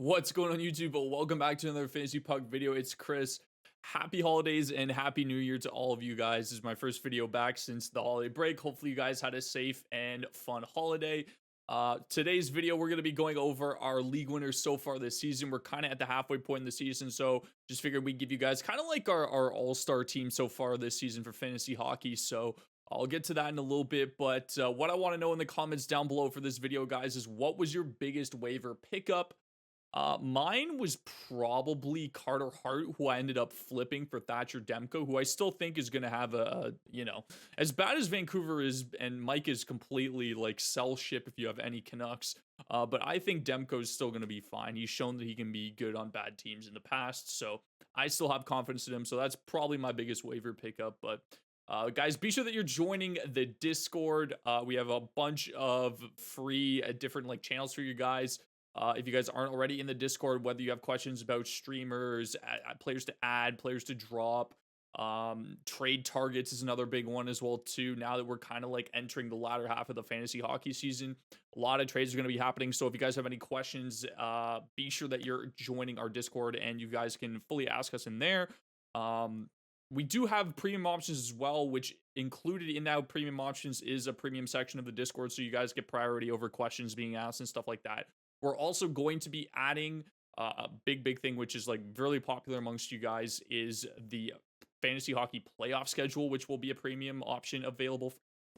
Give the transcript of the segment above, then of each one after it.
What's going on YouTube? Welcome back to another Fantasy Puck video. It's Chris. Happy holidays and happy new year to all of you guys. This is my first video back since the holiday break. Hopefully you guys had a safe and fun holiday. Today's video, we're going to be going over our league winners so far this season. We're kind of at the halfway point in the season, so just figured we'd give you guys kind of like our all-star team so far this season for fantasy hockey. So I'll get to that in a little bit, but what I want to know in the comments down below for this video, guys, is what was your biggest waiver pickup? Mine was probably Carter Hart, who I ended up flipping for Thatcher Demko, who I still think is going to have as bad as Vancouver is, and Mike is completely like sell ship if you have any Canucks. But I think Demko is still going to be fine. He's shown that he can be good on bad teams in the past, so I still have confidence in him. So that's probably my biggest waiver pickup. But guys, be sure that you're joining the Discord. We have a bunch of free different like channels for you guys. If you guys aren't already in the Discord, whether you have questions about streamers, players to add, players to drop, trade targets is another big one as well too. Now that we're kind of like entering the latter half of the fantasy hockey season, a lot of trades are going to be happening. So if you guys have any questions, be sure that you're joining our Discord and you guys can fully ask us in there. We do have premium options as well, which included in that premium options is a premium section of the Discord. So you guys get priority over questions being asked and stuff like that. We're also going to be adding a big thing, which is like really popular amongst you guys, is the fantasy hockey playoff schedule, which will be a premium option available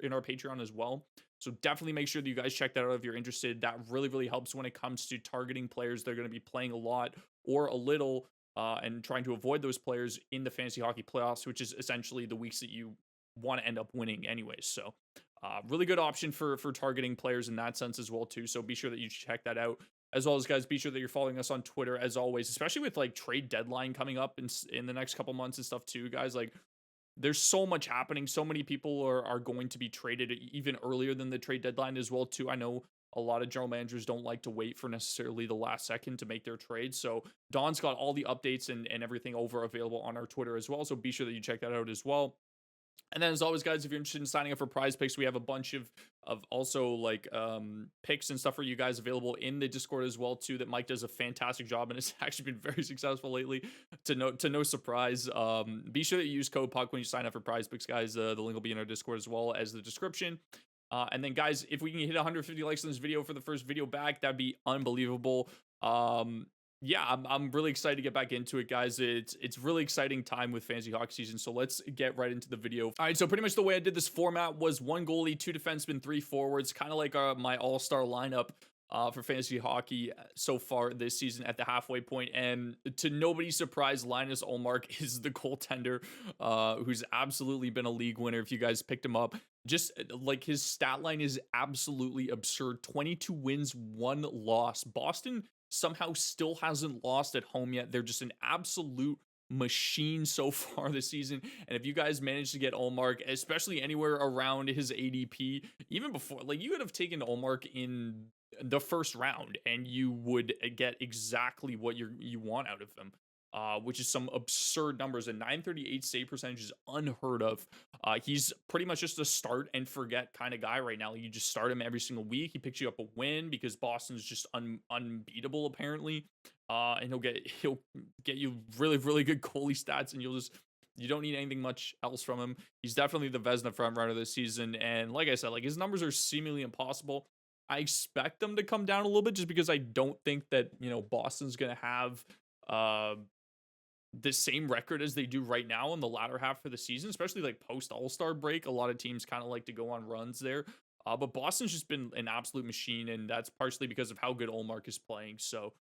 in our Patreon as well. So definitely make sure that you guys check that out if you're interested. That really helps when it comes to targeting players that are going to be playing a lot or a little and trying to avoid those players in the fantasy hockey playoffs, which is essentially the weeks that you want to end up winning anyways. So really good option for targeting players in that sense as well too. So be sure that you check that out. As well as, guys, be sure that you're following us on Twitter as always, especially with like trade deadline coming up in the next couple months and stuff too, guys. Like there's so much happening. So many people are going to be traded even earlier than the trade deadline as well too. I know a lot of general managers don't like to wait for necessarily the last second to make their trade. So Don's got all the updates and everything over available on our Twitter as well. So be sure that you check that out as well. And then as always, guys, if you're interested in signing up for prize picks, we have a bunch of also like picks and stuff for you guys available in the Discord as well too, that Mike does a fantastic job and it's actually been very successful lately to no surprise. Be sure that you use code PUCK when you sign up for prize picks, guys. The link will be in our Discord as well as the description. And then, guys, if we can hit 150 likes on this video for the first video back, that'd be unbelievable. Yeah, I'm really excited to get back into it, guys. It's really exciting time with fantasy hockey season, so let's get right into the video. All right, so pretty much the way I did this format was one goalie, two defensemen, three forwards, kind of like my all-star lineup for fantasy hockey so far this season at the halfway point. And to nobody's surprise, Linus Ullmark is the goaltender who's absolutely been a league winner if you guys picked him up. Just like his stat line is absolutely absurd. 22 wins, 1 loss. Boston somehow still hasn't lost at home yet. They're just an absolute machine so far this season. And if you guys manage to get Ullmark, especially anywhere around his ADP, even before, like you could have taken Ullmark in the first round and you would get exactly what you want out of him. Which is some absurd numbers. A 938 save percentage is unheard of. He's pretty much just a start and forget kind of guy right now. You just start him every single week. He picks you up a win because Boston's just unbeatable apparently. And he'll get you really good goalie stats, and you don't need anything much else from him. He's definitely the Vezina front runner this season, and like I said, like his numbers are seemingly impossible. I expect them to come down a little bit just because I don't think that Boston's gonna have the same record as they do right now in the latter half of the season, especially like post All-Star break. A lot of teams kind of like to go on runs there. But Boston's just been an absolute machine, and that's partially because of how good Ullmark is playing. So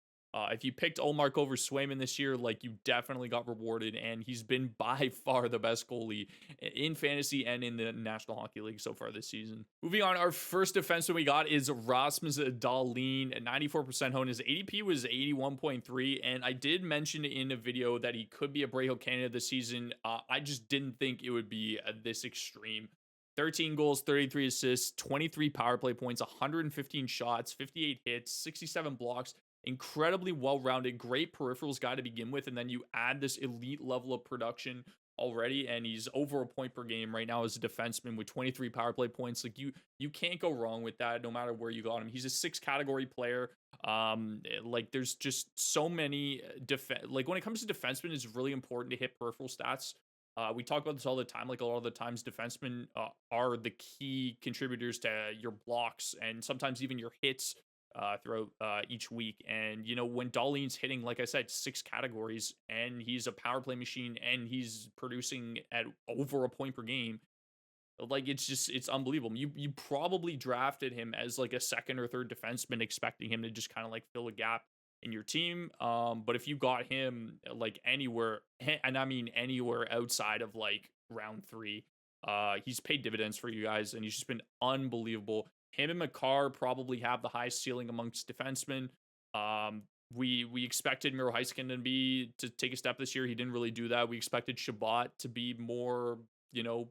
if you picked Ullmark over Swayman this year, like you definitely got rewarded, and he's been by far the best goalie in fantasy and in the National Hockey League so far this season. Moving on, our first defenseman we got is Rasmus Dahlin at 94% owned. His ADP was 81.3, and I did mention in a video that he could be a Braille candidate this season. I just didn't think it would be this extreme. 13 goals, 33 assists, 23 power play points, 115 shots, 58 hits, 67 blocks. Incredibly well-rounded, great peripherals guy to begin with, and then you add this elite level of production already, and he's over a point per game right now as a defenseman with 23 power play points. Like you can't go wrong with that no matter where you got him. He's a 6 category player. Like there's just so many like when it comes to defensemen, it's really important to hit peripheral stats. We talk about this all the time. Like a lot of the times, defensemen are the key contributors to your blocks and sometimes even your hits throughout each week. And you know when Dahlin's hitting, like I said, 6 categories, and he's a power play machine, and he's producing at over a point per game. Like it's unbelievable. You probably drafted him as like a second or third defenseman, expecting him to just kind of like fill a gap in your team. But if you got him like anywhere, and I mean anywhere outside of like round 3, he's paid dividends for you guys, and he's just been unbelievable. Him and McCarr probably have the highest ceiling amongst defensemen. We expected Miro Heiskanen to take a step this year. He didn't really do that. We expected Shabbat to be more, you know,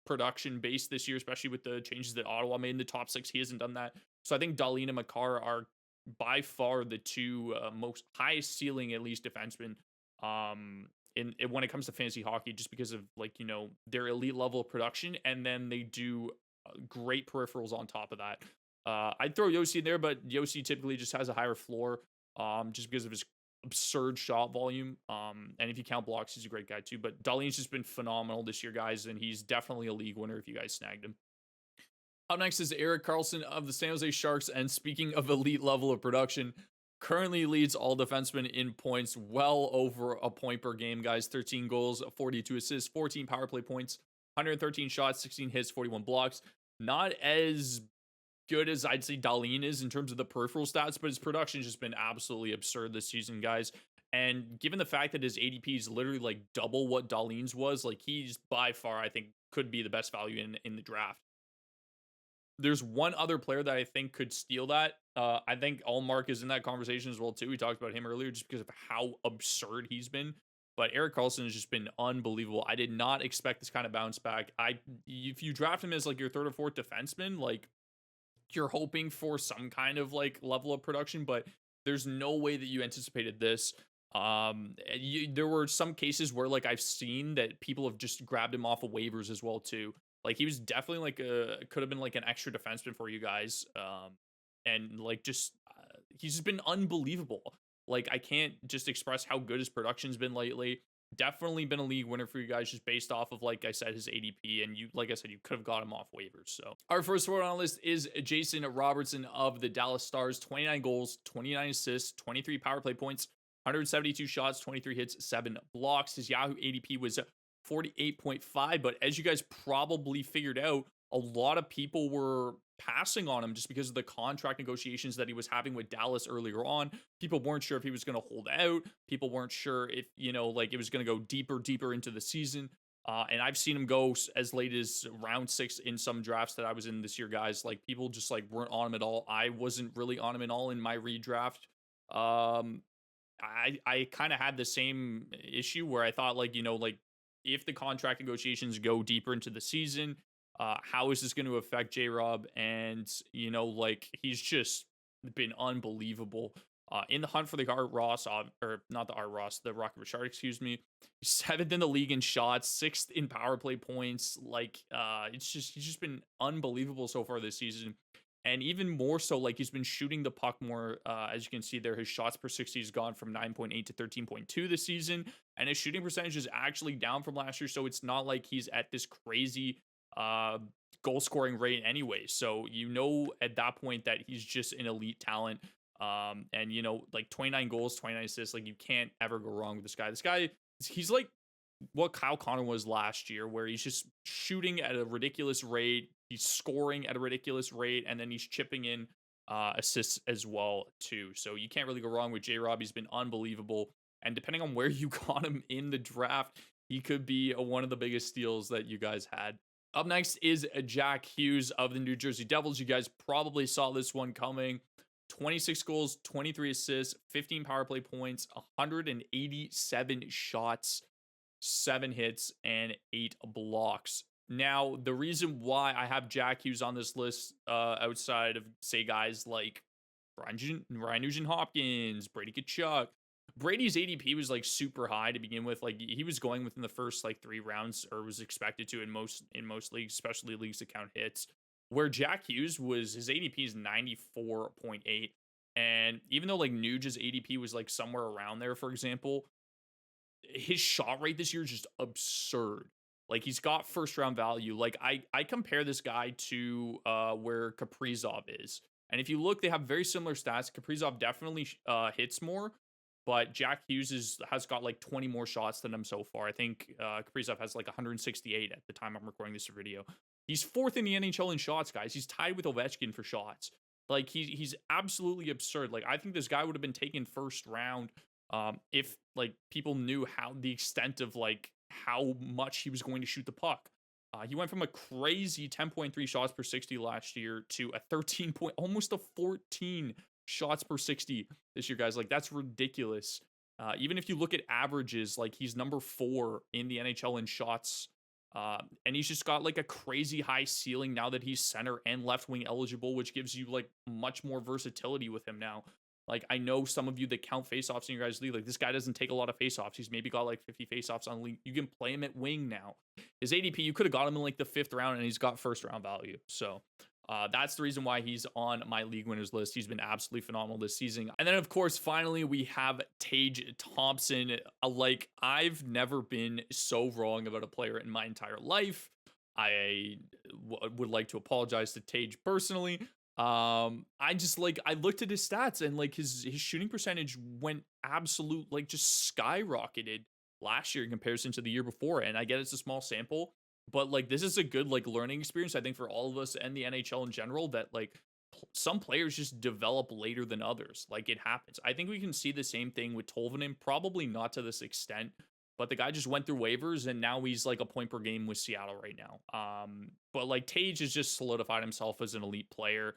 production based this year, especially with the changes that Ottawa made in the top 6. He hasn't done that. So I think Dahlin and Makar are by far the two most highest ceiling, at least, defensemen in when it comes to fantasy hockey, just because of like, you know, their elite level of production, and then they do great peripherals on top of that. I'd throw Yossi in there, but Yossi typically just has a higher floor just because of his absurd shot volume. And if you count blocks, he's a great guy too. But Dahlin's just been phenomenal this year, guys, and he's definitely a league winner if you guys snagged him. Up next is Erik Karlsson of the San Jose Sharks. And speaking of elite level of production, currently leads all defensemen in points, well over a point per game, guys. 13 goals, 42 assists, 14 power play points, 113 shots, 16 hits, 41 blocks. Not as good as I'd say Dahlin is in terms of the peripheral stats, but his production's just been absolutely absurd this season, guys. And given the fact that his ADP is literally like double what Dahlin's was, like he's by far, I think, could be the best value in the draft. There's one other player that I think could steal that. I think Ullmark is in that conversation as well too. We talked about him earlier just because of how absurd he's been. But Erik Karlsson has just been unbelievable. I did not expect this kind of bounce back. If you draft him as like your third or fourth defenseman, like you're hoping for some kind of like level of production, but there's no way that you anticipated this. There were some cases where like I've seen that people have just grabbed him off of waivers as well too. Like he was definitely like could have been like an extra defenseman for you guys. And like just he's just been unbelievable. Like I can't just express how good his production's been lately. Definitely been a league winner for you guys just based off of, like I said, his ADP. And you, like I said, you could have got him off waivers. So our first one on the list is Jason Robertson of the Dallas Stars. 29 goals, 29 assists, 23 power play points, 172 shots, 23 hits, 7 blocks. His Yahoo ADP was 48.5. But as you guys probably figured out, a lot of people were passing on him just because of the contract negotiations that he was having with Dallas earlier on. People weren't sure if he was going to hold out. People weren't sure if, you know, like it was going to go deeper into the season. And I've seen him go as late as round 6 in some drafts that I was in this year, guys. Like people just like weren't on him at all. I wasn't really on him at all in my redraft. I kind of had the same issue where I thought like, you know, like if the contract negotiations go deeper into the season, how is this going to affect J-Rob? And, you know, like he's just been unbelievable. In the hunt for the Art Ross, or not the Art Ross, the Rocket Richard, excuse me. 7th in the league in shots, 6th in power play points. Like, he's just been unbelievable so far this season. And even more so, like he's been shooting the puck more. As you can see there, his shots per 60 has gone from 9.8 to 13.2 this season. And his shooting percentage is actually down from last year. So it's not like he's at this crazy goal scoring rate anyway. So, you know, at that point that he's just an elite talent. And, you know, like 29 goals, 29 assists, like you can't ever go wrong with this guy. This guy, he's like what Kyle Connor was last year, where he's just shooting at a ridiculous rate. He's scoring at a ridiculous rate, and then he's chipping in assists as well too. So you can't really go wrong with J-Rob. He's been unbelievable. And depending on where you got him in the draft, he could be one of the biggest steals that you guys had. Up next is Jack Hughes of the New Jersey Devils. You guys probably saw this one coming. 26 goals, 23 assists, 15 power play points, 187 shots, 7 hits, and 8 blocks. Now, the reason why I have Jack Hughes on this list, outside of, say, guys like Ryan Nugent-Hopkins, Brady Tkachuk, Brady's ADP was like super high to begin with. Like he was going within the first like 3 rounds, or was expected to in most leagues, especially leagues that count hits. Where Jack Hughes was, his ADP is 94.8. And even though like Nuge's ADP was like somewhere around there, for example, his shot rate this year is just absurd. Like he's got first round value. Like I compare this guy to where Kaprizov is. And if you look, they have very similar stats. Kaprizov definitely hits more, but Jack Hughes has got like 20 more shots than him so far. I think Kaprizov has like 168 at the time I'm recording this video. He's fourth in the NHL in shots, guys. He's tied with Ovechkin for shots. Like he's absolutely absurd. Like I think this guy would have been taken first round if like people knew how the extent of like how much he was going to shoot the puck. He went from a crazy 10.3 shots per 60 last year to a 13 point, almost a 14 shots per 60 this year, guys. Like that's ridiculous. Even if you look at averages, like he's number 4 in the NHL in shots. And he's just got like a crazy high ceiling now that he's center and left wing eligible, which gives you like much more versatility with him now. Like I know some of you that count faceoffs in your guys' league, like this guy doesn't take a lot of faceoffs. He's maybe got like 50 faceoffs on league. You can play him at wing now. His ADP, you could have got him in like the 5th round, and he's got first round value. So that's the reason why he's on my league winners list. He's been absolutely phenomenal this season. And then of course, finally we have Tage Thompson. Like I've never been so wrong about a player in my entire life. I would like to apologize to Tage personally. I just like I looked at his stats and like his shooting percentage went absolute like just skyrocketed last year in comparison to the year before. And I get it's a small sample, but like this is a good like learning experience I think for all of us and the NHL in general, that like some players just develop later than others. Like it happens. I think we can see the same thing with Tolvanen, probably not to this extent, but the guy just went through waivers and now he's like a point per game with Seattle right now. But like Tage has just solidified himself as an elite player.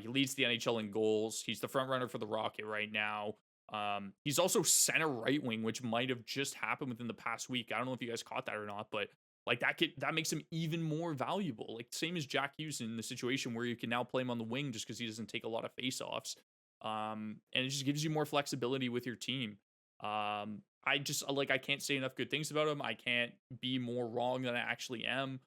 He leads the NHL in goals. He's the front runner for the Rocket right now. He's also center right wing, which might have just happened within the past week. I don't know if you guys caught that or not, but like that makes him even more valuable. Like same as Jack Hughes in the situation where you can now play him on the wing just because he doesn't take a lot of faceoffs. And it just gives you more flexibility with your team. I just like I can't say enough good things about him. I can't be more wrong than I actually am.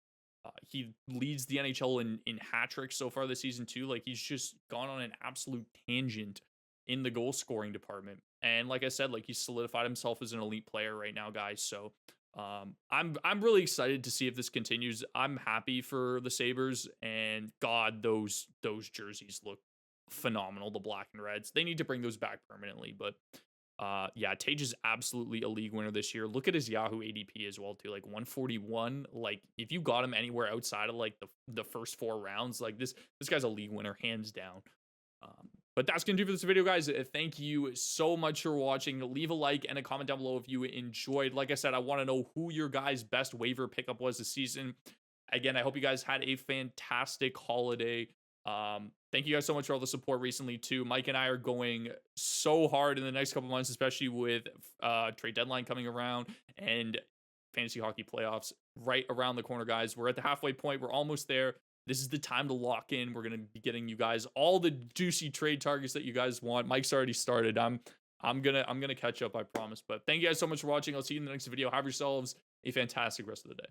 He leads the NHL in hat tricks so far this season too. Like he's just gone on an absolute tangent in the goal scoring department. And like I said, like he's solidified himself as an elite player right now, guys. So I'm really excited to see if this continues. I'm happy for the Sabres, and God, those jerseys look phenomenal. The black and reds. They need to bring those back permanently, but yeah, Tage is absolutely a league winner this year. Look at his Yahoo ADP as well too, like 141. Like if you got him anywhere outside of like the first 4 rounds, like this guy's a league winner hands down. But that's gonna do for this video, guys. Thank you so much for watching. Leave a like and a comment down below if you enjoyed. Like I said, I want to know who your guys' best waiver pickup was this season. Again, I hope you guys had a fantastic holiday. Thank you guys so much for all the support recently too. Mike and I are going so hard in the next couple months, especially with trade deadline coming around and fantasy hockey playoffs right around the corner, guys. We're at the halfway point. We're almost there. This is the time to lock in. We're going to be getting you guys all the juicy trade targets that you guys want. Mike's already started. I'm gonna catch up, I promise. But thank you guys so much for watching. I'll see you in the next video. Have yourselves a fantastic rest of the day.